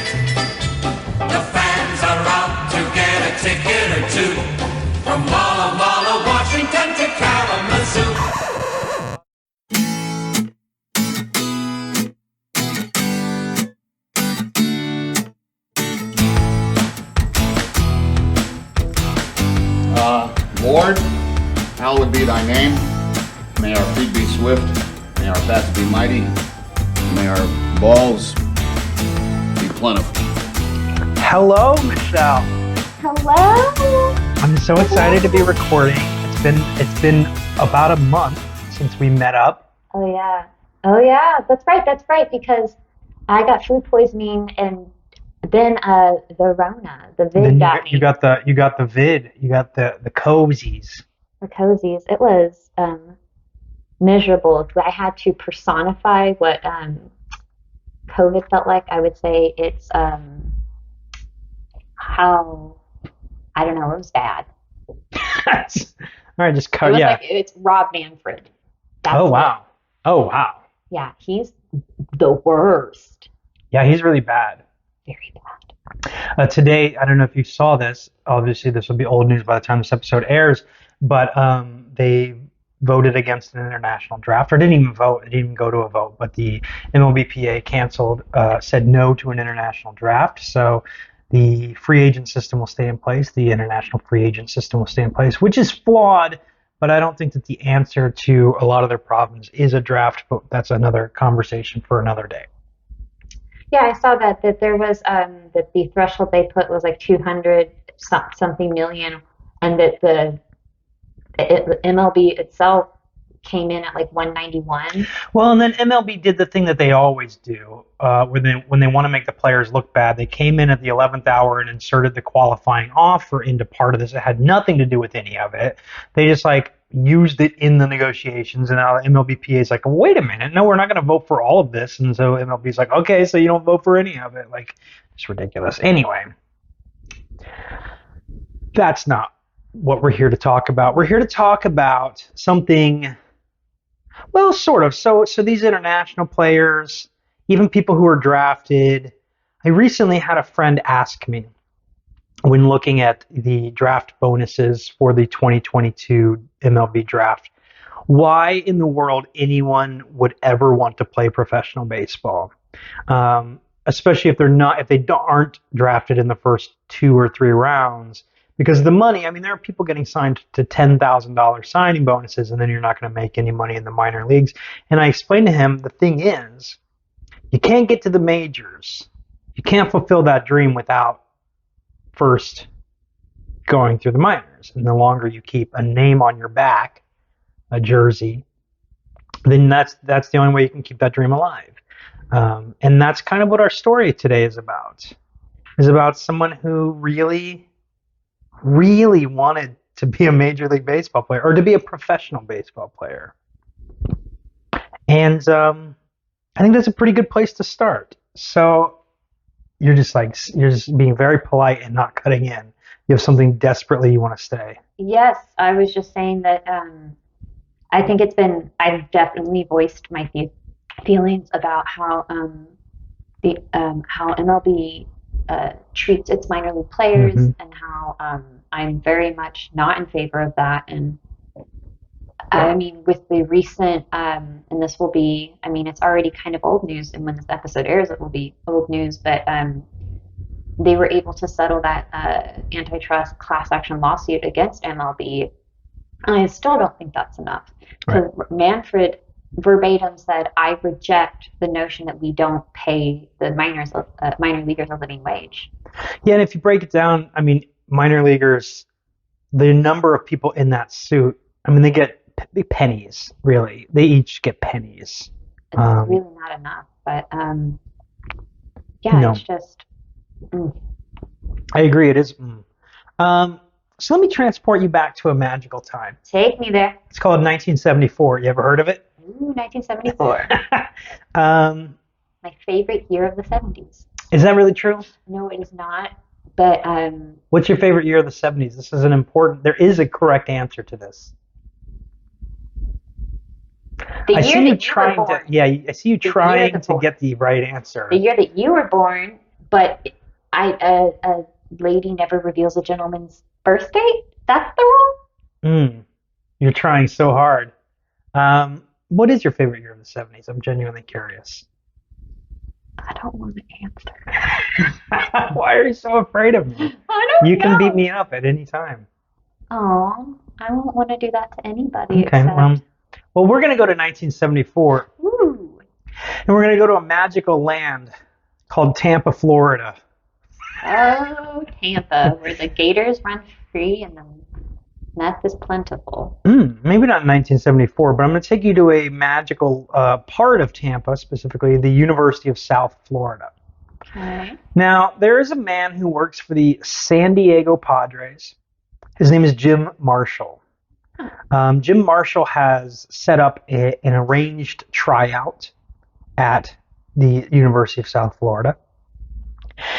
The fans are out to get a ticket or two. From Walla Walla, Washington to Kalamazoo. Lord, hallowed be thy name. May our feet be swift. May our bats be mighty. May our balls be plentiful. Hello, Michelle. Hello. I'm so excited to be recording. It's been about a month since we met up. Oh yeah. That's right. Because I got food poisoning and then the Rona, the vid got me. You got the vid. You got the cozies. The cozies. It was miserable. I had to personify what COVID felt like. I would say it's how, I don't know, it was bad. All right, just cut. Yeah. Like, it's Rob Manfred. That's Oh wow. it. Oh wow. Yeah, he's the worst. Yeah, he's really bad. Very bad. Today, I don't know if you saw this. Obviously, this will be old news by the time this episode airs. But they voted against an international draft, or didn't even vote. It didn't even go to a vote. But the MLBPA canceled, said no to an international draft. So the free agent system will stay in place. The international free agent system will stay in place, which is flawed. But I don't think that the answer to a lot of their problems is a draft. But that's another conversation for another day. Yeah, I saw that there was that the threshold they put was like 200 something million, and that the MLB itself came in at like 191. Well, and then MLB did the thing that they always do when they want to make the players look bad. They came in at the 11th hour and inserted the qualifying offer into part of this. It had nothing to do with any of it. They just like used it in the negotiations, and now the MLBPA is like, wait a minute, no, we're not going to vote for all of this. And so MLB's like, okay, so you don't vote for any of it. Like, it's ridiculous. Anyway, that's not what we're here to talk about. We're here to talk about something, well, sort of. So these international players, even people who are drafted. I recently had a friend ask me, when looking at the draft bonuses for the 2022 MLB draft, why in the world anyone would ever want to play professional baseball, especially if they aren't drafted in the first 2 or 3 rounds. Because the money, I mean, there are people getting signed to $10,000 signing bonuses, and then you're not going to make any money in the minor leagues. And I explained to him, the thing is, you can't get to the majors. You can't fulfill that dream without first going through the minors. And the longer you keep a name on your back, a jersey, then that's the only way you can keep that dream alive. And that's kind of what our story today is about. Is about someone who really wanted to be a Major League Baseball player, or to be a professional baseball player. And I think that's a pretty good place to start. So you're just being very polite and not cutting in. You have something desperately you want to say. Yes, I was just saying that I think I've definitely voiced my feelings about how how MLB treats its minor league players, and how I'm very much not in favor of that. And I mean, with the recent, and this will be, I mean, it's already kind of old news, and when this episode airs, it will be old news, but they were able to settle that antitrust class action lawsuit against MLB. And I still don't think that's enough. Because Manfred verbatim said, I reject the notion that we don't pay the minor leaguers a living wage. Yeah, and if you break it down, I mean, minor leaguers, the number of people in that suit, I mean, they get pennies, really. They each get pennies. It's really not enough. But, yeah, it's just... I agree, it is. So let me transport you back to a magical time. Take me there. It's called 1974. You ever heard of it? Ooh, 1974. My favorite year of the 70s. Is that really true? No, it is not. But what's your favorite year of the 70s? This is an important. There is a correct answer to this. I see you trying to get the right answer. The year that you were born, But a lady never reveals a gentleman's birth date. That's the rule. You're trying so hard. What is your favorite year of the 70s? I'm genuinely curious. I don't want to answer. Why are you so afraid of me? I don't You can know. beat me up at any time. Oh, I won't want to do that to anybody Okay, except. well, we're going to go to 1974, Ooh. and we're going to go to a magical land called Tampa, Florida. Oh, Tampa, where the gators run free and the meth is plentiful. Maybe not in 1974, but I'm going to take you to a magical part of Tampa, specifically the University of South Florida. Okay. Now, there is a man who works for the San Diego Padres. His name is Jim Marshall. Jim Marshall has set up an arranged tryout at the University of South Florida.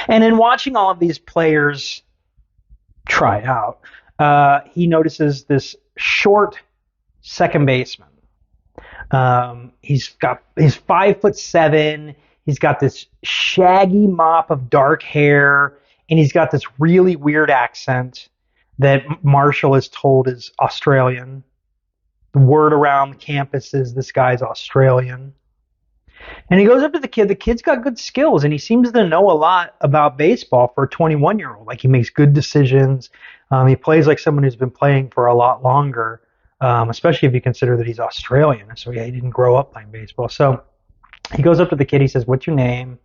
And in watching all of these players try out, he notices this short second baseman. He's 5'7". He's got this shaggy mop of dark hair, and he's got this really weird accent that Marshall is told is Australian. The word around campus is this guy's Australian. And he goes up to the kid. The kid's got good skills, and he seems to know a lot about baseball for a 21-year-old. Like, he makes good decisions. He plays like someone who's been playing for a lot longer, especially if you consider that he's Australian. So he didn't grow up playing baseball. So he goes up to the kid. He says, "What's your name?"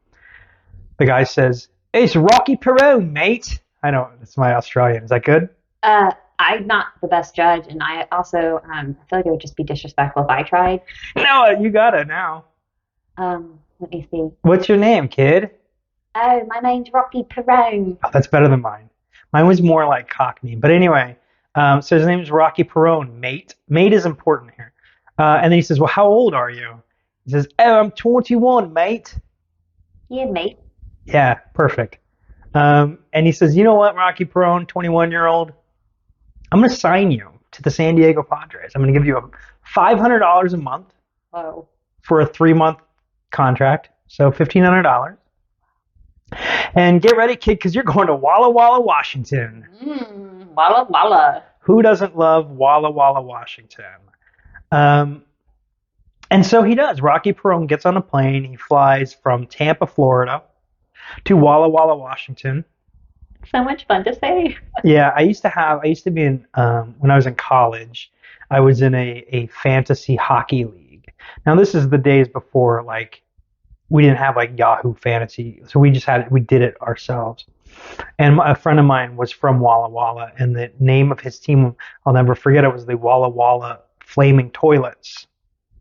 The guy says, "Hey, it's Rocky Perone, mate." I know, it's my Australian. Is that good? I'm not the best judge, and I also I feel like it would just be disrespectful if I tried. No, you got it now. Let me see. What's your name, kid? Oh, my name's Rocky Perone. Oh, that's better than mine. Mine was more like Cockney. But anyway, so his name is Rocky Perone, mate. Mate is important here. And then he says, "Well, how old are you?" He says, "Oh, I'm 21, mate." Yeah, mate. Yeah, perfect. And he says, "You know what, Rocky Perone, 21-year-old? I'm going to sign you to the San Diego Padres. I'm going to give you $500 a month Whoa. for a 3-month contract, so $1,500. And get ready, kid, because you're going to Walla Walla, Washington." Walla Walla. Who doesn't love Walla Walla, Washington? And so he does. Rocky Perone gets on a plane. He flies from Tampa, Florida, to Walla Walla, Washington. So much fun to say. Yeah, I used to be in, when I was in college, I was in a fantasy hockey league. Now, this is the days before, like, we didn't have like Yahoo Fantasy, so we did it ourselves. And a friend of mine was from Walla Walla, and the name of his team, I'll never forget, it was the Walla Walla Flaming Toilets.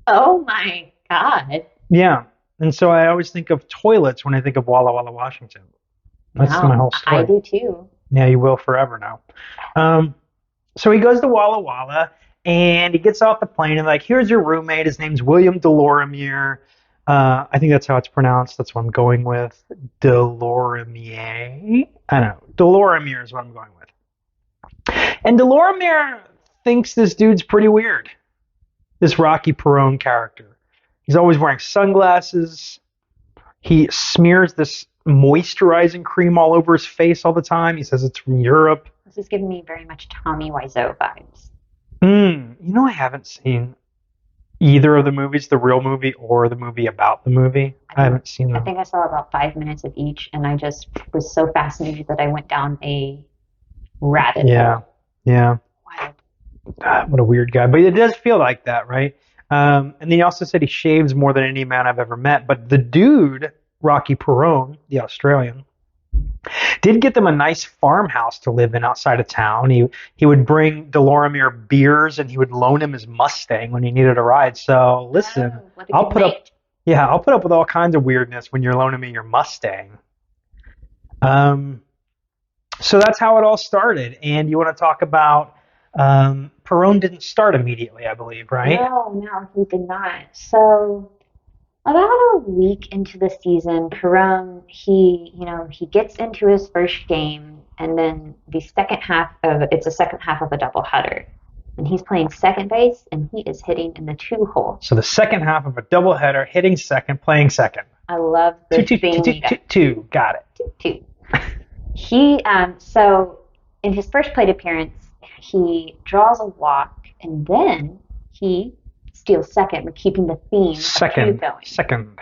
Oh my God. Yeah, and so I always think of toilets when I think of Walla Walla, Washington. That's Wow, my whole story. I do too. Yeah, you will forever now. So he goes to Walla Walla, and he gets off the plane, and like, "Here's your roommate. His name's William Delormier." I think that's how it's pronounced. That's what I'm going with. Delormier. I don't know. Delormier is what I'm going with. And Delormier thinks this dude's pretty weird. This Rocky Perone character. He's always wearing sunglasses. He smears this moisturizing cream all over his face all the time. He says it's from Europe. This is giving me very much Tommy Wiseau vibes. You know, I haven't seen either of the movies, the real movie or the movie about the movie. I haven't seen them. I think I saw about 5 minutes of each, and I just was so fascinated that I went down a rabbit hole. Yeah. Wild. God, what a weird guy. But it does feel like that, right? And then he also said he shaves more than any man I've ever met. But the dude, Rocky Perone, the Australian, did get them a nice farmhouse to live in outside of town. He would bring Delormier beers, and he would loan him his Mustang when he needed a ride. So listen, I'll put up with all kinds of weirdness when you're loaning me your Mustang. So that's how it all started. And you want to talk about Perone didn't start immediately, I believe, right? No, he did not. So about a week into the season, Perone, he gets into his first game, and then it's a second half of a doubleheader. And he's playing second base, and he is hitting in the 2 hole. So the second half of a doubleheader, hitting second, playing second. I love the thing. Two. Got it. toot toot. He so in his first plate appearance, he draws a walk, and then he steals second, but keeping the theme of two going. Second.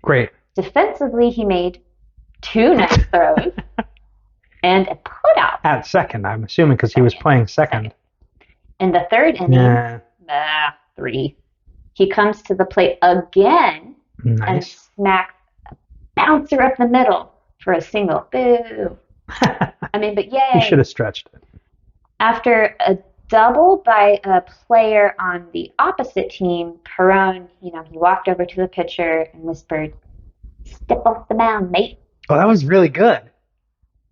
Great. Defensively, he made 2 nice throws and a putout. At second, I'm assuming, because he was playing second. In the third inning, 3. He comes to the plate again and Nice. smacks a bouncer up the middle for a single. Boo. I mean, but yay. You should have stretched it. After a double by a player on the opposite team, Perone, he walked over to the pitcher and whispered, "Step off the mound, mate." Oh, that was really good.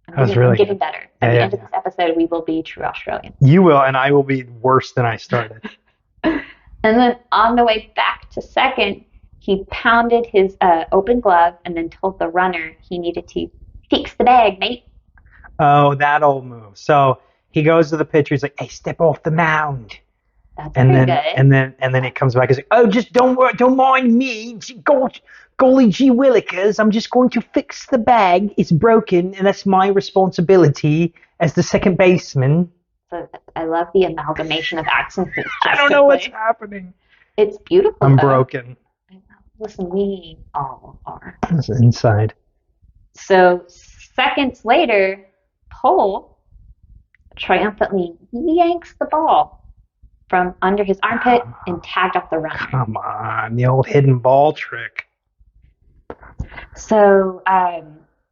I'm getting better. At the end of Yeah. this episode, we will be true Australians. You will, and I will be worse than I started. And then on the way back to second, he pounded his open glove and then told the runner he needed to fix the bag, mate. Oh, that old move. So he goes to the pitcher. He's like, "Hey, step off the mound." That's And pretty then, good. and then he comes back. He's like, "Oh, just don't mind me. Golly gee willikers, I'm just going to fix the bag. It's broken, and that's my responsibility as the second baseman." So I love the amalgamation of accents. I don't know what's happening. It's beautiful. I'm though. broken. Listen, we all are. It's inside. So seconds later, Pohle triumphantly yanks the ball from under his armpit and tagged off the runner. Come on, the old hidden ball trick. So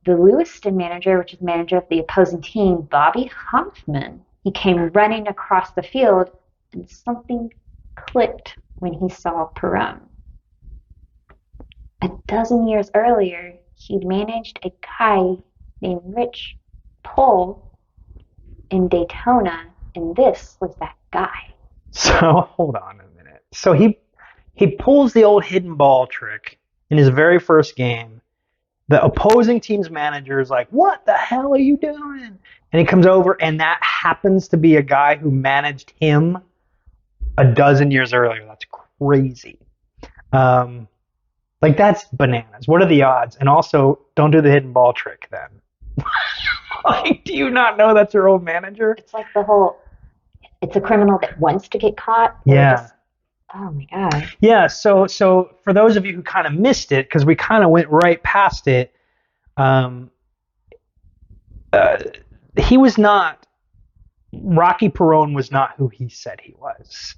the Lewiston manager, which is manager of the opposing team, Bobby Hoffman, he came running across the field, and something clicked when he saw Perone. A dozen years earlier, he'd managed a guy named Rich Pohle in Daytona, and this was that guy. So hold on a minute. So he pulls the old hidden ball trick in his very first game. The opposing team's manager is like, "What the hell are you doing?" And he comes over, and that happens to be a guy who managed him a dozen years earlier. That's crazy. Like, that's bananas. What are the odds? And also, don't do the hidden ball trick then. Like, do you not know that's your old manager? It's like it's a criminal that wants to get caught. Yeah. Oh my God. Yeah, so for those of you who kind of missed it, because we kind of went right past it, he was not, Rocky Perone was not who he said he was.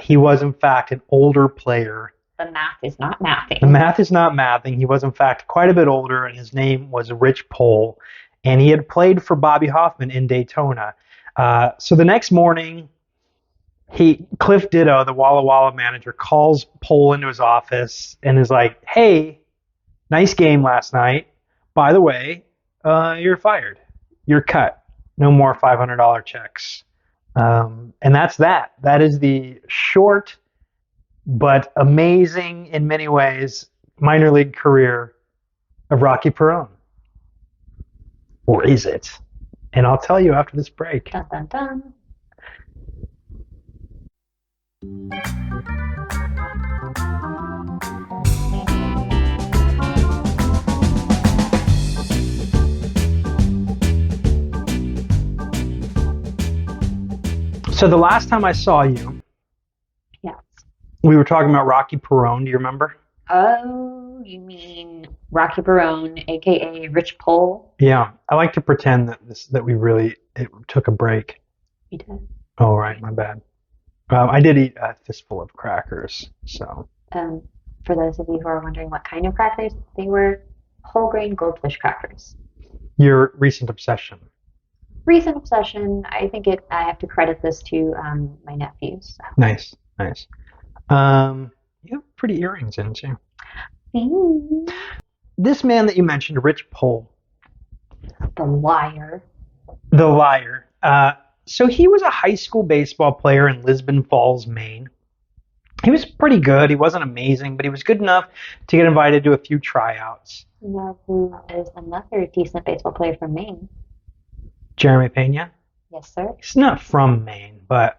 He was, in fact, an older player. The math is not mathing. The math is not mathing. He was, in fact, quite a bit older, and his name was Rich Pohle, and he had played for Bobby Hoffman in Daytona. So the next morning, Cliff Ditto, the Walla Walla manager, calls Pohle into his office and is like, "Hey, nice game last night. By the way, you're fired. You're cut. No more $500 checks." And that's that. That is the short but amazing in many ways minor league career of Rocky Perone. Or is it? And I'll tell you after this break. Dun, dun, dun. So the last time I saw you, Yes. we were talking about Rocky Perone. Do you remember? Oh, you mean Rocky Perone, aka Rich Pohle? Yeah. I like to pretend that we really took a break. You did. Oh, right. My bad. I did eat a fistful of crackers. So For those of you who are wondering what kind of crackers, they were whole grain goldfish crackers. your recent obsession. Recent obsession. I think I have to credit this to my nephews. So. Nice. You have pretty earrings, didn't you? Thanks. This man that you mentioned, Rich Pohle, The liar. the liar. So he was a high school baseball player in Lisbon Falls, Maine. He was pretty good. He wasn't amazing, but he was good enough to get invited to a few tryouts. You know who is another decent baseball player from Maine? Jeremy Pena. Yes, sir. He's not from Maine, but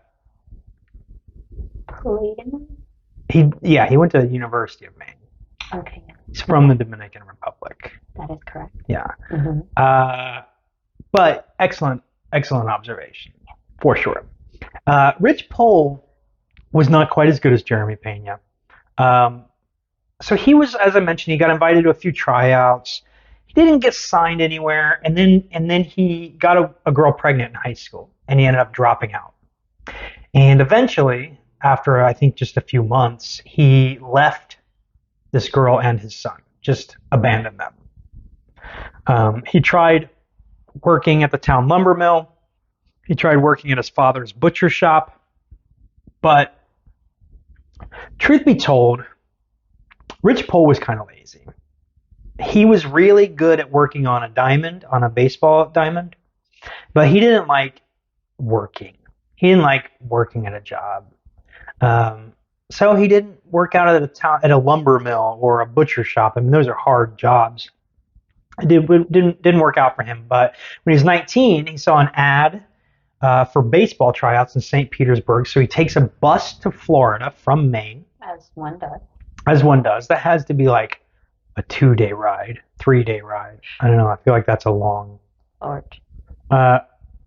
Played in Maine? he went to the University of Maine. Okay. He's from the Dominican Republic. That is correct. Yeah. Mm-hmm. But excellent observation, for sure. Rich Pohle was not quite as good as Jeremy Pena. So he was, as I mentioned, he got invited to a few tryouts. He didn't get signed anywhere, and then he got a girl pregnant in high school, and he ended up dropping out. And eventually, after I think just a few months, he left this girl and his son, just abandoned them. He tried working at the town lumber mill. He tried working at his father's butcher shop. But truth be told, Rich Pohle was kind of lazy. He was really good at working on a baseball diamond, but he didn't like working. He didn't like working at a job. So he didn't work out at a lumber mill or a butcher shop. I mean, those are hard jobs. It didn't work out for him. But when he was 19, he saw an ad for baseball tryouts in St. Petersburg. So he takes a bus to Florida from Maine. As one does. As one does. That has to be like a 2-day ride, 3-day ride. I don't know. I feel like that's a long. Art.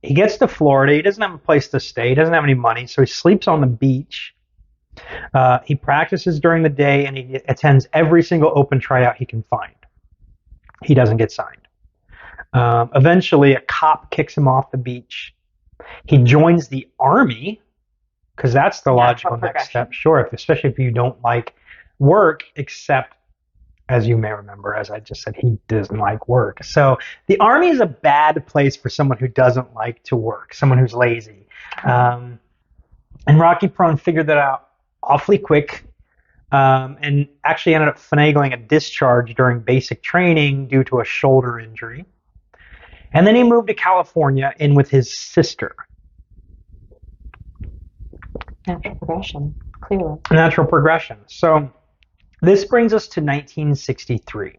He gets to Florida. He doesn't have a place to stay. He doesn't have any money, so he sleeps on the beach. He practices during the day, and he attends every single open tryout he can find. He doesn't get signed. Eventually, a cop kicks him off the beach. He joins the Army, because that's the logical next step. Sure, especially if you don't like work, except, as you may remember, as I just said, he doesn't like work. So the Army is a bad place for someone who doesn't like to work, someone who's lazy. And Rocky Perone figured that out awfully quick, and actually ended up finagling a discharge during basic training due to a shoulder injury. And then he moved to California in with his sister. Natural progression, clearly. Natural progression. So this brings us to 1963.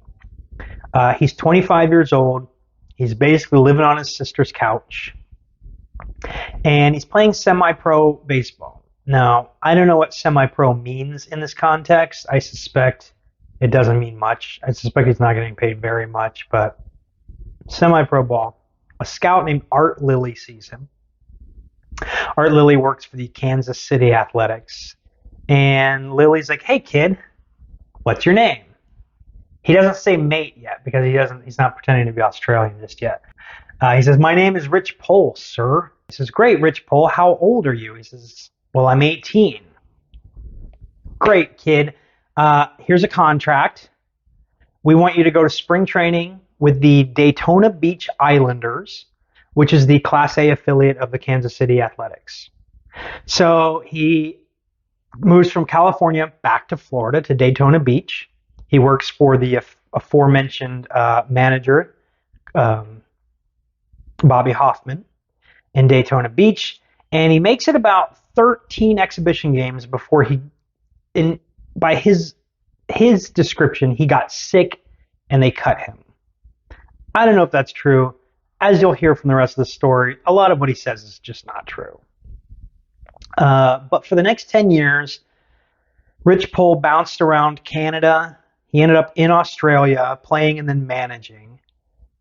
He's 25 years old. He's basically living on his sister's couch. And he's playing semi-pro baseball. Now, I don't know what semi-pro means in this context. I suspect it doesn't mean much. I suspect he's not getting paid very much, but semi-pro ball. A scout named Art Lilly sees him. Art Lilly works for the Kansas City Athletics. And Lilly's like, "Hey, kid, what's your name?" He doesn't say mate yet because he's not pretending to be Australian just yet. He says, "My name is Rich Pohle, sir." He says, "Great, Rich Pohle. How old are you?" He says, "Well, I'm 18. "Great, kid. Here's a contract. We want you to go to spring training with the Daytona Beach Islanders, which is the Class A affiliate of the Kansas City Athletics." So he moves from California back to Florida to Daytona Beach. He works for the aforementioned manager, Bobby Hoffman, in Daytona Beach, and he makes it about 13 exhibition games before by his description, he got sick and they cut him. I don't know if that's true. As you'll hear from the rest of the story, a lot of what he says is just not true. But for the next 10 years, Rich Pohle bounced around Canada. He ended up in Australia playing and then managing.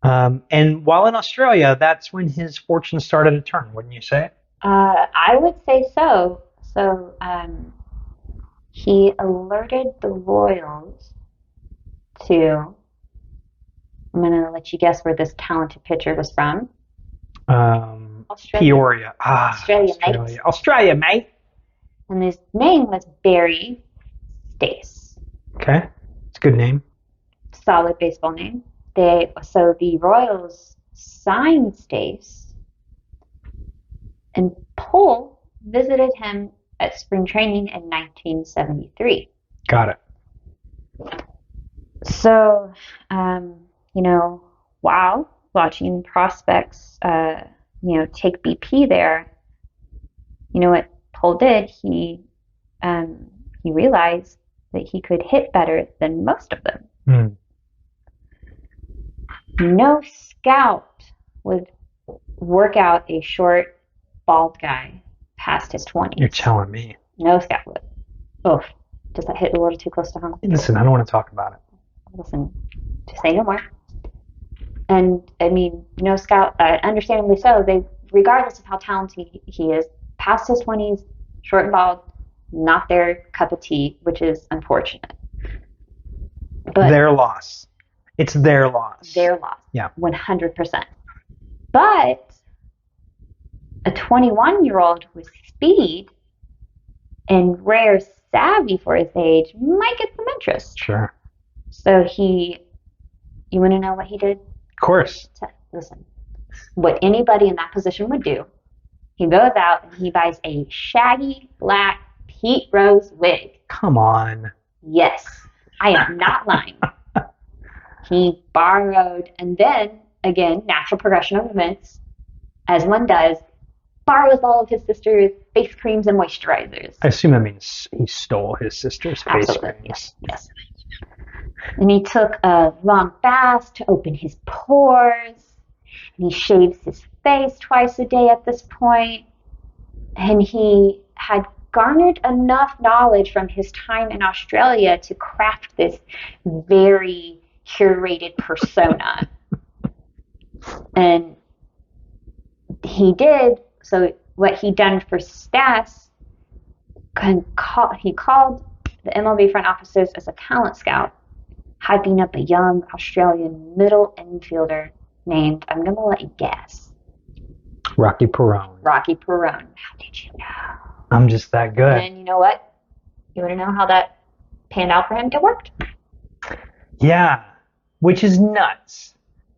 And while in Australia, that's when his fortune started to turn, wouldn't you say? I would say so. So he alerted the Royals to, I'm going to let you guess where this talented pitcher was from. Peoria. Australia, mate. And his name was Barry Stace. Okay. It's a good name. Solid baseball name. So the Royals signed Stace, and Pohle visited him at spring training in 1973. Got it. So, wow, watching prospects, take BP there, you know what Pohle did? He realized that he could hit better than most of them. No scout would work out a short, bald guy past his 20s. You're telling me. No scout would. Oh, does that hit a little too close to home? Listen, I don't want to talk about it. listen, to say no more. And I mean, Scout, understandably so, regardless of how talented he is, past his 20s, short and bald, not their cup of tea, which is unfortunate. But their loss. It's their loss. Their loss. Yeah. 100%. But a 21-year-old with speed and rare savvy for his age might get some interest. Sure. So you want to know what he did? Of course. Listen, what anybody in that position would do, he goes out and he buys a shaggy black Pete Rose wig. Come on. Yes, I am not lying. He borrowed, and then, again, natural progression of events, as one does, borrows all of his sister's face creams and moisturizers. I assume that means he stole his sister's face creams. Yes. And he took a long bath to open his pores. And he shaves his face twice a day at this point. And he had garnered enough knowledge from his time in Australia to craft this very curated persona. And he did, so what he done for stats, he called the MLB front offices as a talent scout, hyping up a young Australian middle infielder named, I'm going to let you guess. Rocky Perone. Rocky Perone. How did you know? I'm just that good. And you know what? You want to know how that panned out for him? It worked. Yeah, which is nuts.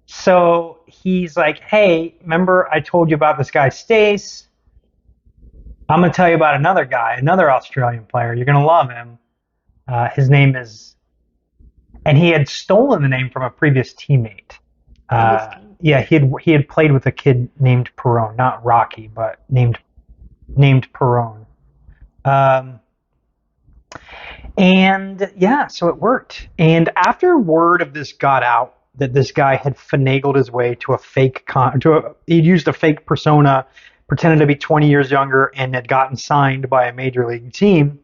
So he's like, hey, remember I told you about this guy Stace? I'm going to tell you about another guy, another Australian player. You're going to love him. His name is... And he had stolen the name from a previous teammate. Yeah, he had played with a kid named Perone, not Rocky, but named Perone. And yeah, so it worked. And after word of this got out, that this guy had finagled his way to a fake he'd used a fake persona, pretended to be 20 years younger, and had gotten signed by a major league team.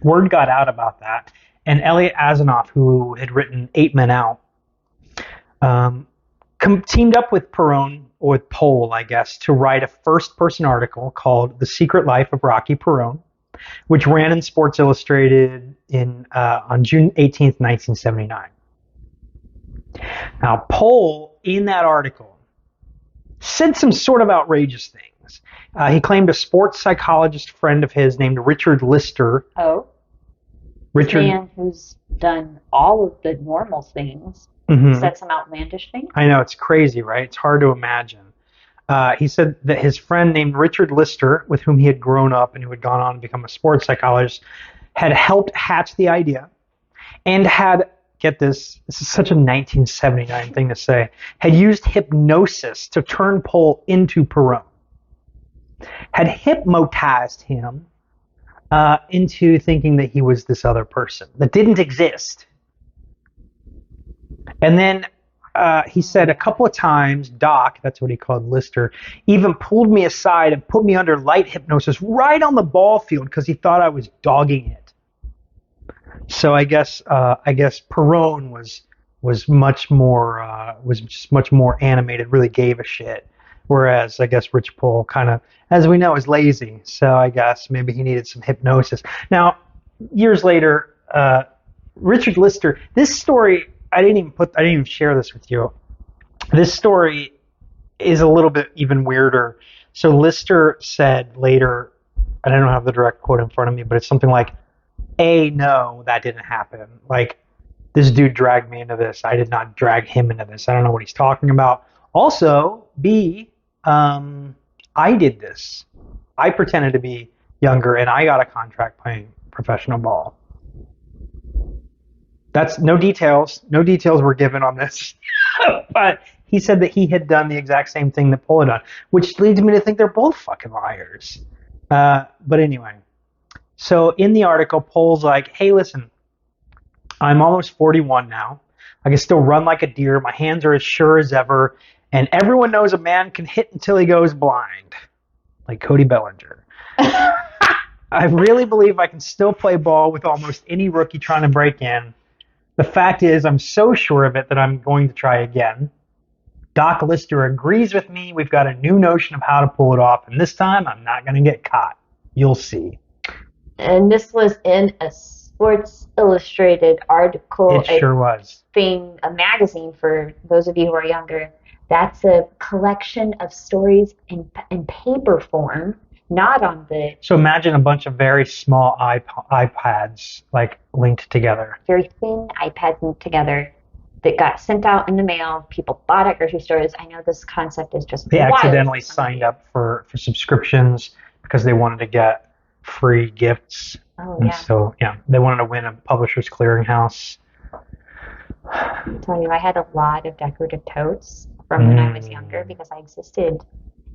Word got out about that. And Elliot Azanoff, who had written 8 Men Out, teamed up with Perone, or with Pohle, I guess, to write a first-person article called The Secret Life of Rocky Perone, which ran in Sports Illustrated on June 18th, 1979. Now, Pohle, in that article, said some sort of outrageous things. He claimed a sports psychologist friend of his named Richard Lister. Oh. Richard, the man who's done all of the normal things, said some outlandish things. I know, it's crazy, right? It's hard to imagine. He said that his friend named Richard Lister, with whom he had grown up and who had gone on to become a sports psychologist, had helped hatch the idea and had, get this is such a 1979 thing to say, had used hypnosis to turn Pohle into Perone. Had hypnotized him into thinking that he was this other person that didn't exist. And then he said a couple of times, Doc, that's what he called Lister, even pulled me aside and put me under light hypnosis right on the ball field because he thought I was dogging it. So I guess Perone was much more just much more animated, really gave a shit. Whereas I guess Rich Pohle kind of, as we know, is lazy. So I guess maybe he needed some hypnosis. Now, years later, Richard Lister, this story, I didn't even share this with you. This story is a little bit even weirder. So Lister said later, and I don't have the direct quote in front of me, but it's something like, A, no, that didn't happen. Like, this dude dragged me into this. I did not drag him into this. I don't know what he's talking about. Also, B, I did this. I pretended to be younger, and I got a contract playing professional ball. That's no details. No details were given on this. But he said that he had done the exact same thing that Pohle had done, which leads me to think they're both fucking liars. But anyway, so in the article, Pohle's like, hey, listen, I'm almost 41 now. I can still run like a deer. My hands are as sure as ever. And everyone knows a man can hit until he goes blind, like Cody Bellinger. I really believe I can still play ball with almost any rookie trying to break in. The fact is, I'm so sure of it that I'm going to try again. Doc Lister agrees with me. We've got a new notion of how to pull it off, and this time I'm not going to get caught. You'll see. And this was in a Sports Illustrated article. It sure was. A magazine for those of you who are younger. That's a collection of stories in paper form, not on the So imagine a bunch of very small iPads like linked together. very thin iPads linked together that got sent out in the mail. People bought at grocery stores. I know this concept is just They wild accidentally for some signed of up for subscriptions because they wanted to get free gifts. Oh, And yeah. so, yeah, they wanted to win a Publishers Clearinghouse. I'll tell you, I had a lot of decorative totes from when I was younger because I existed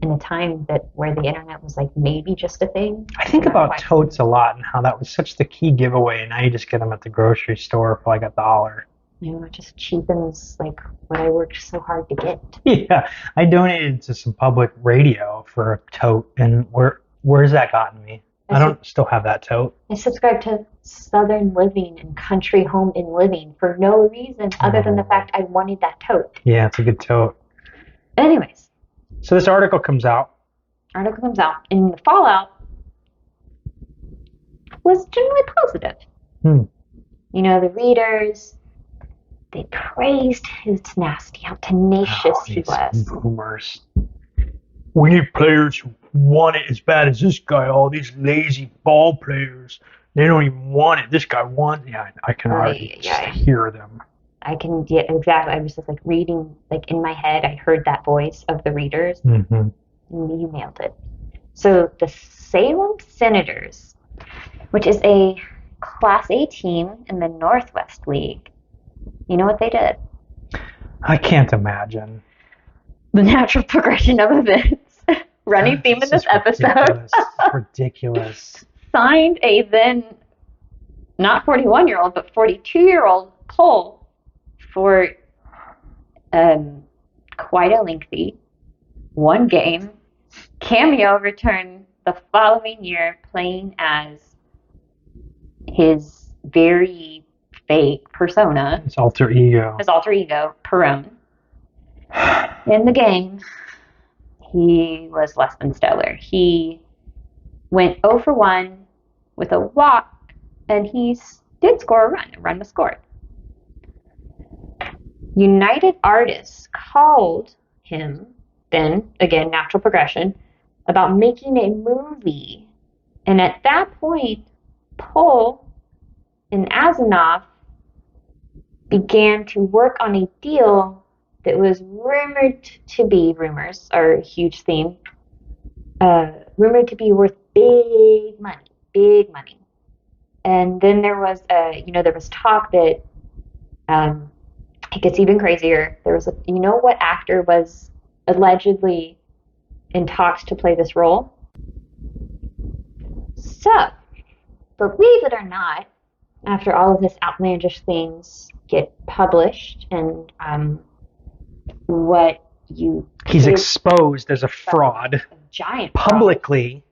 in a time where the internet was like maybe just a thing. I think Not about quite. totes a lot and how that was such the key giveaway, and now you just get them at the grocery store for like $1. You know, it just cheapens like what I worked so hard to get. Yeah, I donated to some public radio for a tote, and where's that gotten me? I don't still have that tote. I subscribed to Southern Living and Country Home and Living for no reason other than the fact I wanted that tote. Yeah, it's a good tote. Anyways, So this article comes out. article comes out, and the fallout was generally positive. Hmm. You know, the readers, they praised his tenacity, how tenacious he These was. boomers. We need players who want it as bad as this guy. All these lazy ball players, they don't even want it. This guy wants it. Yeah, I can already just hear them. I can, yeah, exactly. I was just like reading, like in my head, I heard that voice of the readers. Mm-hmm. And you nailed it. So the Salem Senators, which is a Class A team in the Northwest League, you know what they did? I can't imagine. The natural progression of events. Running theme in this episode. Ridiculous. Signed a then not 41-year-old, but 42-year-old Pohle for quite a lengthy one-game cameo return the following year, playing as his very fake persona, His alter ego. Perone. In the game, he was less than stellar. He went 0 for 1 with a walk, and he did score a run. A run was scored. United Artists called him, then, again, natural progression, about making a movie. And at that point, Pohle and Asanov began to work on a deal that was rumored to be, rumors are a huge theme, rumored to be worth big money. And then there was, there was talk that it gets even crazier. There was you know what actor was allegedly in talks to play this role? So, believe it or not, after all of this outlandish things get published and he's exposed as a fraud. A giant publicly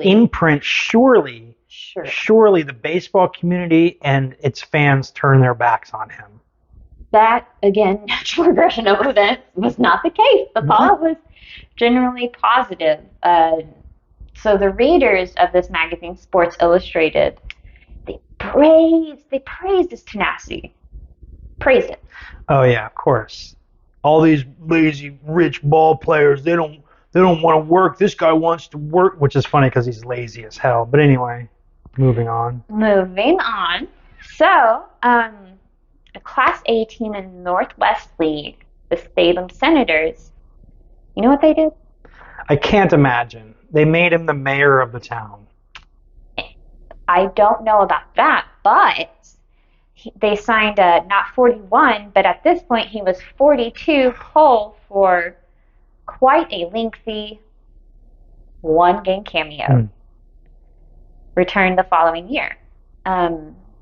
in print. Surely the baseball community and its fans turn their backs on him. That, again, natural progression of events was not the case. The fallout was generally positive. So the readers of this magazine, Sports Illustrated, they praised his tenacity. Praised it. Oh yeah, of course. All these lazy rich ball players, they don't want to work. This guy wants to work, which is funny because he's lazy as hell. But anyway, moving on. So, a Class A team in the Northwest League, the Salem Senators, you know what they did? I can't imagine. They made him the mayor of the town. I don't know about that, but they signed not 41, but at this point he was 42 Pohle for quite a lengthy one-game cameo. Returned the following year,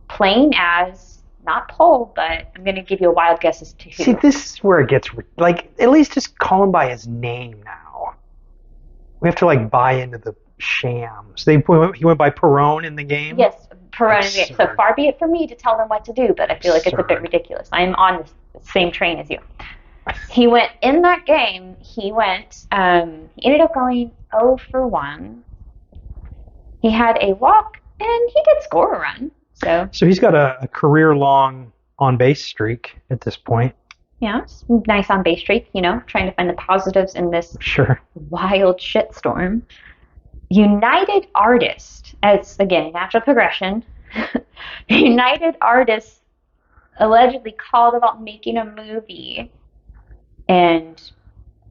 playing as not Pohle, but I'm going to give you a wild guess as to who. See, this is where it gets at least just call him by his name now. We have to buy into the shams. He went by Perone in the game. Yes, Perone. So Absurd. far be it from me to tell them what to do, but I feel like it's a bit Absurd. ridiculous. I'm on the same train as you. He went in that game. He ended up going 0 for 1. He had a walk, and he did score a run. So he's got a career-long on-base streak at this point. Yeah, it's nice on base streak, trying to find the positives in this Sure. wild shitstorm. United Artists, as again, natural progression. United Artists allegedly called about making a movie, and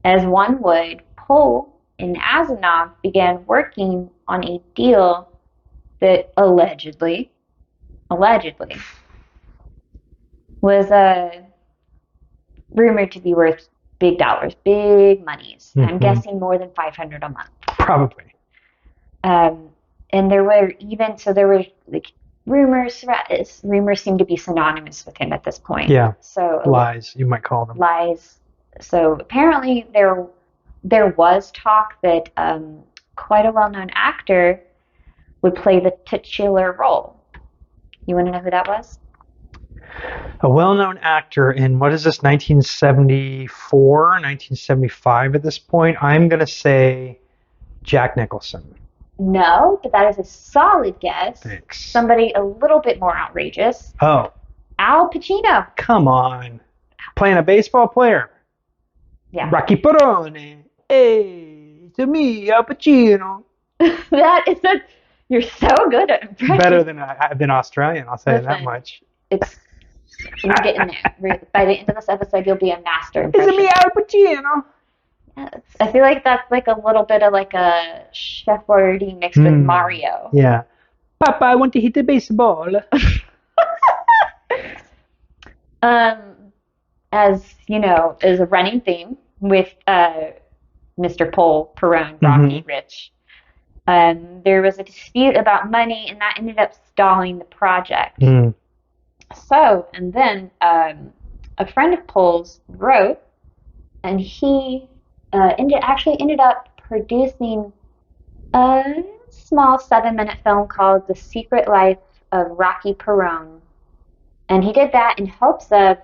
as one would, Pohle and Asanov began working on a deal that allegedly was rumored to be worth big dollars, big monies. I'm guessing more than $500 a month. Probably. And there were like rumors. Rumors seem to be synonymous with him at this point. Yeah. So Lies, you might call them. lies. So apparently there was talk that quite a well-known actor would play the titular role. You want to know who that was? A well-known actor in, what is this, 1974, 1975 at this point? I'm going to say Jack Nicholson. No, but that is a solid guess. Thanks. Somebody a little bit more outrageous. Oh, Al Pacino. come on. Playing a baseball player. Yeah. Rocky Perone. Hey, to me, Al Pacino. You're so good at impressions. Better than I've been Australian, I'll say that Listen. much. You're getting there. By the end of this episode, you'll be a master Is impression. it me, Al Pacino? Yes. I feel like that's like a little bit of like a Chef Boyardee mixed with Mario. Yeah. Papa, I want to hit the baseball. As you know, is a running theme with Mr. Pohle, Perone, Rocky, Rich. There was a dispute about money, and that ended up stalling the project. So, and then a friend of Pohle's wrote, and he ended up producing a small 7-minute film called The Secret Life of Rocky Perone. And he did that in hopes of,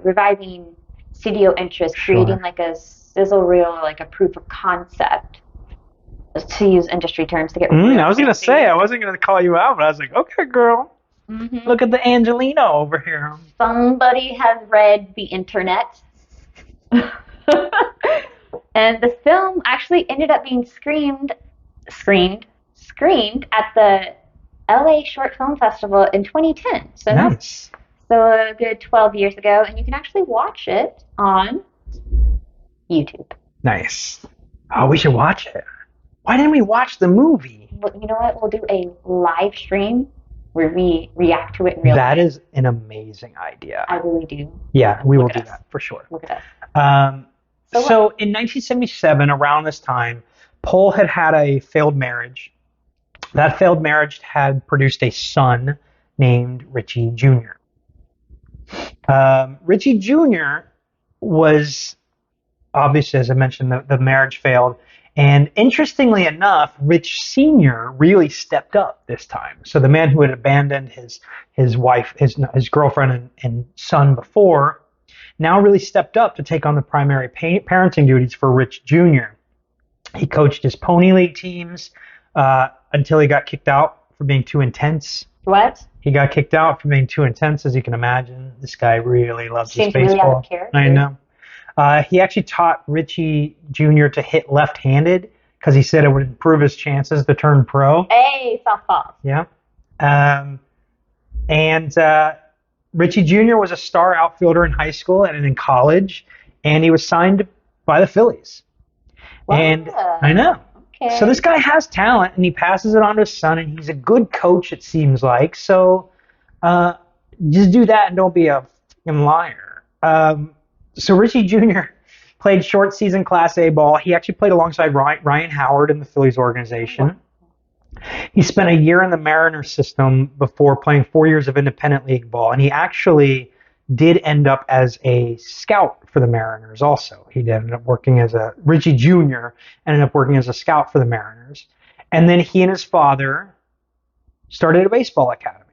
reviving studio interest, creating like a sizzle reel, like a proof of concept, to use industry terms to get real I was going to fancy. say, I wasn't going to call you out, but I was like, okay, girl. Look at the Angelino over here. Somebody has read the internet. And the film actually ended up being screened at the LA Short Film Festival in 2010. So Nice. so a good 12 years ago, and you can actually watch it on YouTube. Nice. Oh, we should watch it. Why didn't we watch the movie? But you know what? We'll do a live stream where we react to it in real time. That is an amazing idea. I really do. Yeah, we will Look do at us. that for sure. Look at us. So in 1977, around this time, Pohle had a failed marriage. That failed marriage had produced a son named Richie Jr. Richie Jr. was, obviously, as I mentioned, the marriage failed. And interestingly enough, Rich Sr. really stepped up this time. So the man who had abandoned his wife, his girlfriend and son before, now really stepped up to take on the primary parenting duties for Rich Jr. He coached his Pony League teams until he got kicked out for being too intense. What? He got kicked out for being too intense, as you can imagine. This guy really loves his Seems really baseball. out of character. I know. He actually taught Richie Jr. to hit left-handed because he said it would improve his chances to turn pro. Hey, Southpaw. Yeah. Richie Jr. was a star outfielder in high school and in college, and he was signed by the Phillies. Wow. And I know. Okay. So this guy has talent, and he passes it on to his son, and he's a good coach, it seems like. So just do that and don't be a fucking liar. So Richie Jr. played short season Class A ball. He actually played alongside Ryan Howard in the Phillies organization. He spent a year in the Mariners system before playing 4 years of independent league ball, and he actually did end up as a scout for the Mariners also. He ended up working Richie Jr. ended up working as a scout for the Mariners. And then he and his father started a baseball academy.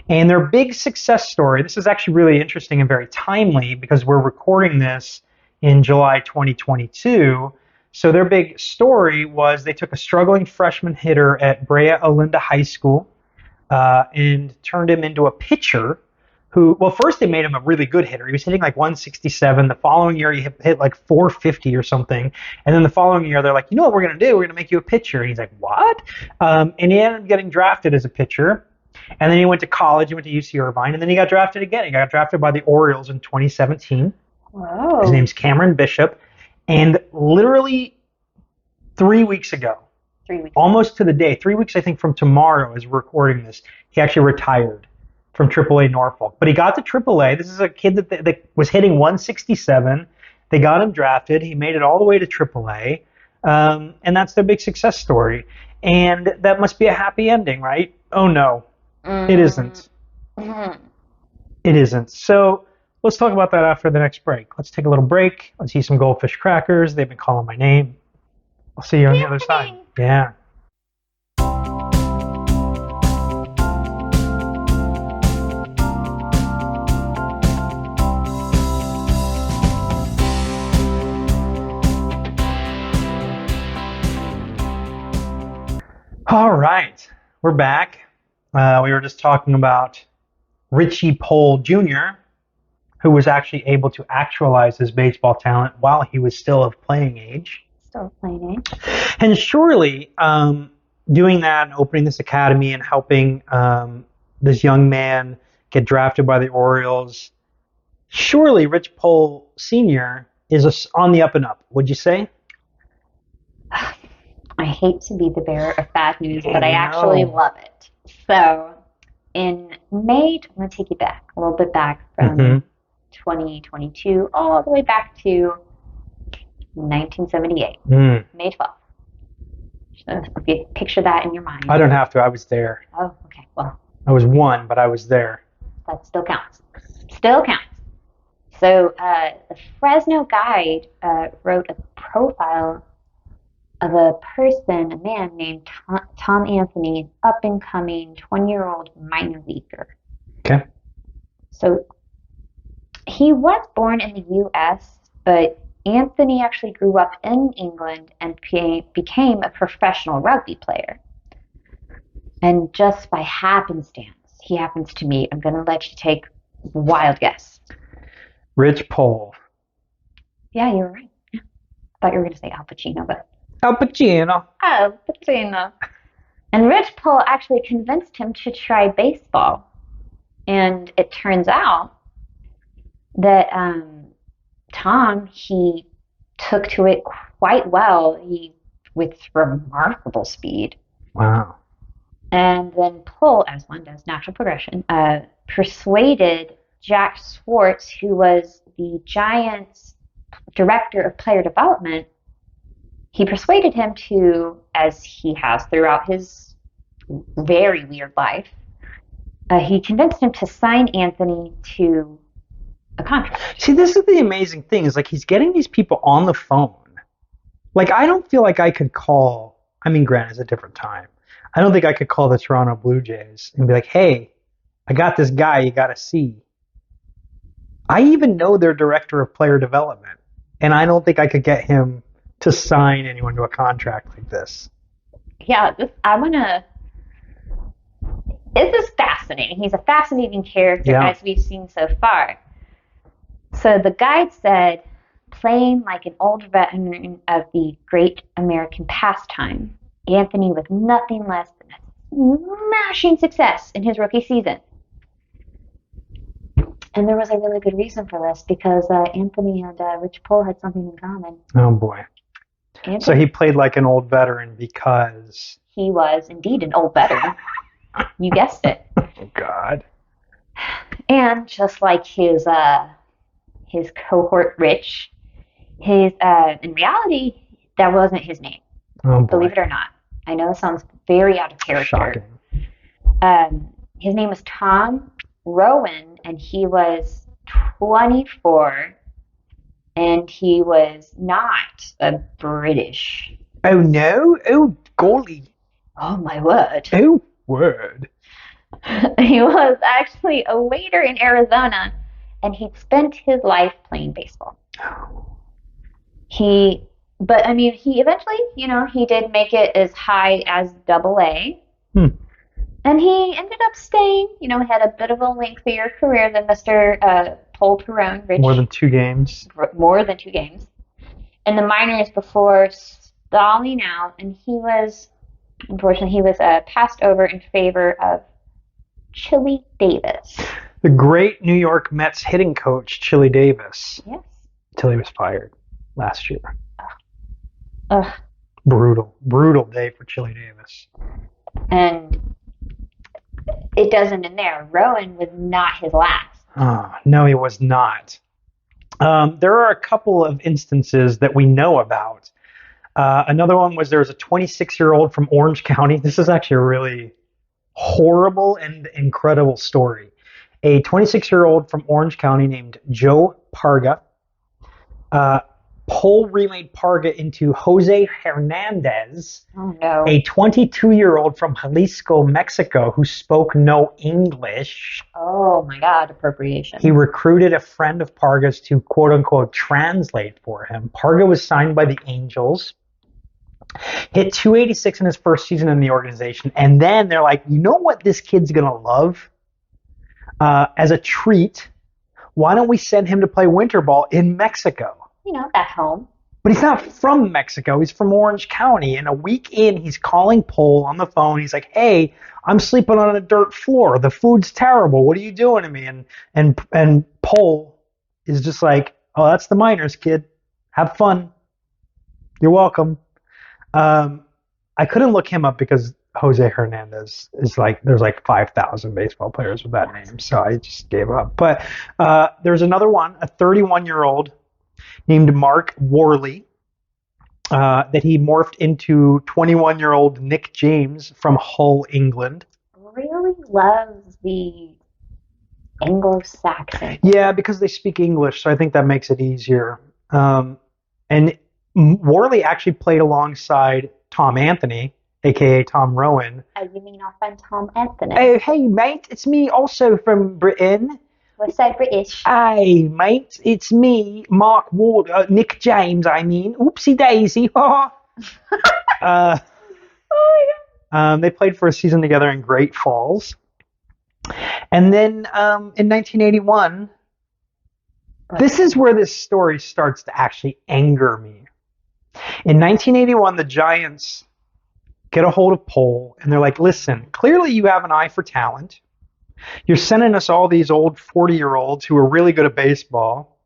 And their big success story, this is actually really interesting and very timely because we're recording this in July 2022. So their big story was they took a struggling freshman hitter at Brea Olinda High School and turned him into a pitcher who, well, first they made him a really good hitter. He was hitting like 167. The following year, he hit like 450 or something. And then the following year, they're like, you know what we're going to do? We're going to make you a pitcher. And he's like, what? And he ended up getting drafted as a pitcher. And then he went to college. He went to UC Irvine. And then he got drafted again. He got drafted by the Orioles in 2017. Whoa. His name's Cameron Bishop. And literally 3 weeks ago, 3 weeks. almost to the day, 3 weeks, I think, from tomorrow as we're recording this, he actually retired from AAA Norfolk. But he got to AAA. This is a kid that was hitting 167. They got him drafted. He made it all the way to AAA. And that's their big success story. And that must be a happy ending, right? Oh, no. It isn't. It isn't. So let's talk about that after the next break. Let's take a little break. Let's eat some goldfish crackers. They've been calling my name. I'll see you on the other side. Yeah. All right. We're back. We were just talking about Richie Pohle Jr., who was actually able to actualize his baseball talent while he was still of playing age. Still playing, eh? And surely doing that and opening this academy and helping this young man get drafted by the Orioles, surely Rich Pohle Sr. is on the up and up, would you say? I hate to be the bearer of bad news, but I actually love it. So in May, I'm going to take you back, a little bit back from 2022 all the way back to 1978, May 12th. So if you picture that in your mind. I don't have to. I was there. Oh, okay. Well, I was one, but I was there. that still counts. Still counts. So the Fresno Guide wrote a profile of a person, a man named Tom Anthony, up-and-coming 20-year-old minor leaguer. Okay. So he was born in the U.S., but Anthony actually grew up in England and became a professional rugby player. And just by happenstance, he happens to meet, I'm going to let you take a wild guess. Rich Pohle. Yeah, you're right. Yeah. Thought you were going to say Al Pacino, but... Al Pacino. Al Pacino. And Rich Pohle actually convinced him to try baseball. And it turns out that Tom, he took to it quite well, with remarkable speed. Wow. And then Pohle, as one does, natural progression, persuaded Jack Swartz, who was the Giants' director of player development. He persuaded him to, as he has throughout his very weird life, he convinced him to sign Anthony to a contract. See, this is the amazing thing, is like he's getting these people on the phone. Like, I don't feel like I could call, I mean, granted, it's a different time. I don't think I could call the Toronto Blue Jays and be like, hey, I got this guy you got to see. I even know their director of player development, and I don't think I could get him to sign anyone to a contract like this. Yeah, this is fascinating. He's a fascinating character, as we've seen so far. So the guide said, playing like an old veteran of the great American pastime, Anthony was nothing less than a smashing success in his rookie season. And there was a really good reason for this, because Anthony and Rich Pohle had something in common. Oh, boy. Anthony, So he played like an old veteran because... he was indeed an old veteran. You guessed it. Oh, God. And just like his cohort Rich, in reality, that wasn't his name. Oh, boy. Believe it or not. I know it sounds very out of character. Shocking. His name was Tom Rowan, and he was 24, and he was not a British. Oh, no? Oh, golly. Oh, my word. Oh, Word. He was actually a waiter in Arizona, and he'd spent his life playing baseball. But I mean, he eventually, he did make it as high as AA. And he ended up staying, had a bit of a lengthier career than Mr. Pohle Perone. More than 2 games. More than 2 games. In the minors before stalling out, and unfortunately, he was passed over in favor of Chili Davis. The great New York Mets hitting coach, Chili Davis. Yes. Until he was fired last year. Ugh. Brutal day for Chili Davis. And it doesn't end there. Rowan was not his last. Oh, no, he was not. There are a couple of instances that we know about. Another one was there was a 26-year-old from Orange County. This is actually a really horrible and incredible story. A 26-year-old from Orange County named Joe Parga. Pohle remade Parga into Jose Hernandez, Oh, no. a 22-year-old from Jalisco, Mexico, who spoke no English. Oh, my God, appropriation. He recruited a friend of Parga's to, quote-unquote, translate for him. Parga was signed by the Angels, hit .286 in his first season in the organization, and then they're like, you know what this kid's going to love? As a treat, why don't we send him to play winter ball in Mexico? At home. But he's not from Mexico. He's from Orange County. And a week in, he's calling Pohle on the phone. He's like, hey, I'm sleeping on a dirt floor. The food's terrible. What are you doing to me? And Pohle is just like, oh, that's the minors, kid. Have fun. You're welcome. I couldn't look him up because Jose Hernandez is there's 5,000 baseball players with that name. So I just gave up. But there's another one, a 31-year-old named Mark Worley, that he morphed into 21-year-old Nick James from Hull, England. Really loves the Anglo-Saxon. Yeah, because they speak English, so I think that makes it easier. And Worley actually played alongside Tom Anthony, a.k.a. Tom Rowan. Oh, you mean our friend Tom Anthony? Hey, mate, it's me also from Britain. We're so British. Hey, mate, it's me, Mark Ward, Nick James, I mean. Oopsie daisy. They played for a season together in Great Falls. And then in 1981, this is where this story starts to actually anger me. In 1981, the Giants get a hold of Pohle, and they're like, listen, clearly you have an eye for talent. You're sending us all these old 40-year-olds who are really good at baseball.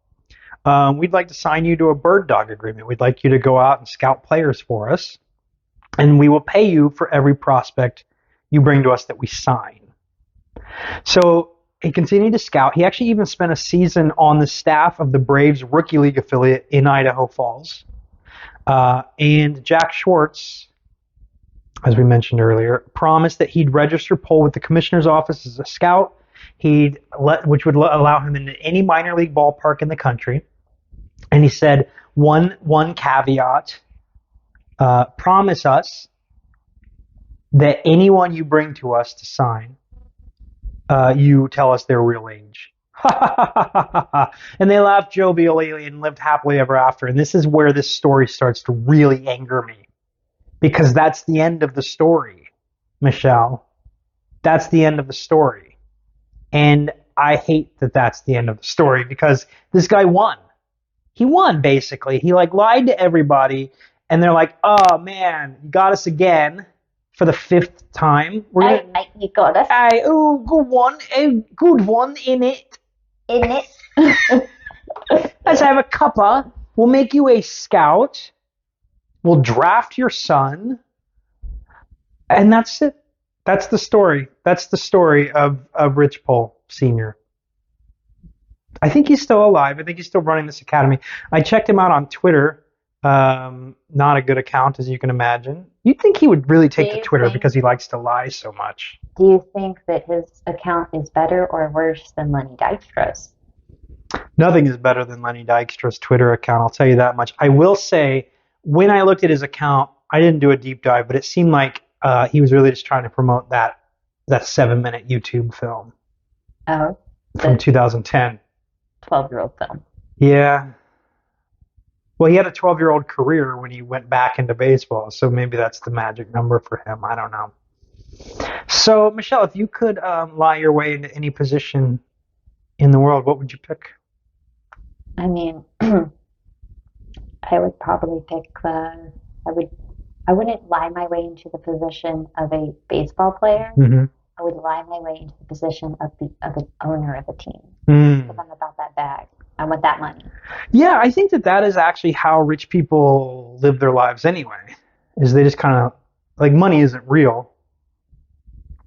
We'd like to sign you to a bird dog agreement. We'd like you to go out and scout players for us, and we will pay you for every prospect you bring to us that we sign. So he continued to scout. He actually even spent a season on the staff of the Braves Rookie League affiliate in Idaho Falls. And Jack Schwartz, as we mentioned earlier, promised that he'd register Pohle with the commissioner's office as a scout, which would allow him into any minor league ballpark in the country. And he said, one caveat, promise us that anyone you bring to us to sign, you tell us their real age. And they laughed jovially and lived happily ever after. And this is where this story starts to really anger me. Because that's the end of the story, Michelle. That's the end of the story. And I hate that that's the end of the story because this guy won. He won, basically. He lied to everybody. And they're like, oh, man, you got us again for the 5th time. Hey, mate, you got us. Hey, oh, good one. Oh, good one, innit? Let's have a cuppa. We'll make you a scout. We'll draft your son. And that's it. That's the story. That's the story of Rich Pohle Sr. I think he's still alive. I think he's still running this academy. I checked him out on Twitter. Not a good account, as you can imagine. You'd think he would really take to Twitter because he likes to lie so much. Do you think that his account is better or worse than Lenny Dykstra's? Nothing is better than Lenny Dykstra's Twitter account. I'll tell you that much. I will say, when I looked at his account, I didn't do a deep dive, but it seemed like he was really just trying to promote that That 7-minute YouTube film Oh, from the 2010. 12-year-old film. Yeah. Well, he had a 12-year-old career when he went back into baseball, so maybe that's the magic number for him. I don't know. So, Michelle, if you could lie your way into any position in the world, what would you pick? I mean, I would probably pick I wouldn't lie my way into the position of a baseball player. Mm-hmm. I would lie my way into the position of an owner of a team. Because I'm about that bag. I want that money. Yeah, I think that is actually how rich people live their lives anyway. Is they just kind of like money isn't real.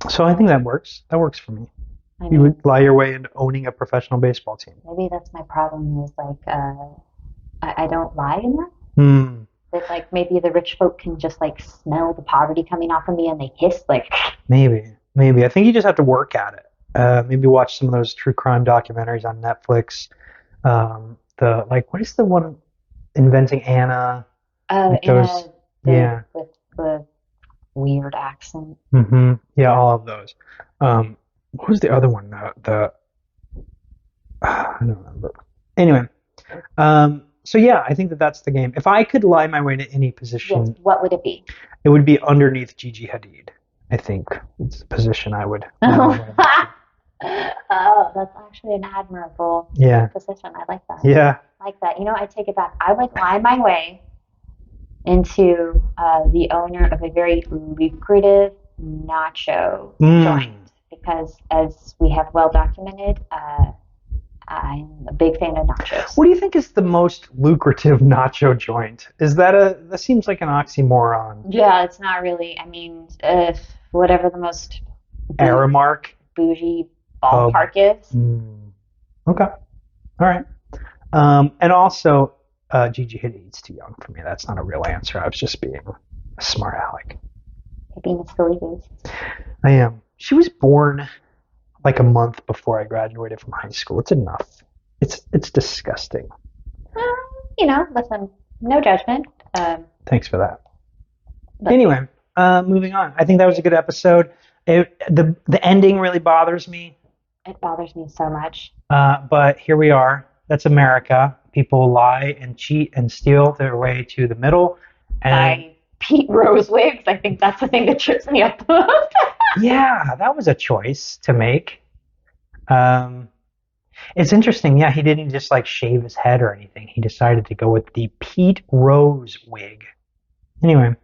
So I think that works. That works for me. You would lie your way into owning a professional baseball team. Maybe that's my problem. Is like I don't lie enough. That like maybe the rich folk can just like smell the poverty coming off of me and they hiss like. Maybe. I think you just have to work at it. Maybe watch some of those true crime documentaries on Netflix. What is the one, Inventing Anna? Anna, with the weird accent. Mm-hmm. Yeah, all of those. What was the other one? I don't remember. Anyway, so yeah, I think that's the game. If I could lie my way into any position, yes, what would it be? It would be underneath Gigi Hadid. I think it's the position I would. Oh, that's actually an admirable position. I like that. Yeah. I like that. You know, I take it back. I would lie my way into the owner of a very lucrative nacho joint because, as we have well documented, I'm a big fan of nachos. What do you think is the most lucrative nacho joint? That seems like an oxymoron. Yeah, it's not really. I mean, whatever the most Aramark bougie ballpark is. Okay. All right. And also, Gigi Hadid's too young for me. That's not a real answer. I was just being a smart aleck. You're being a silly goose. I am. She was born like a month before I graduated from high school. It's enough. It's disgusting. Listen, no judgment. Thanks for that. Anyway, moving on. I think that was a good episode. The ending really bothers me. It bothers me so much. But here we are. That's America. People lie and cheat and steal their way to the middle. And I Pete Rose wigs. I think that's the thing that trips me up the most. Yeah, that was a choice to make. It's interesting. Yeah, he didn't just like shave his head or anything. He decided to go with the Pete Rose wig. Anyway,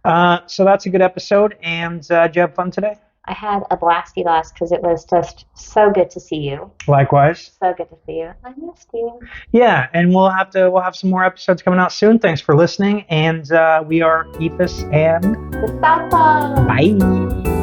so that's a good episode. And did you have fun today? I had a blasty blast because it was just so good to see you. Likewise. So good to see you. I missed you. Yeah, and we'll have some more episodes coming out soon. Thanks for listening. And we are Eephus and the Southpaw. Bye.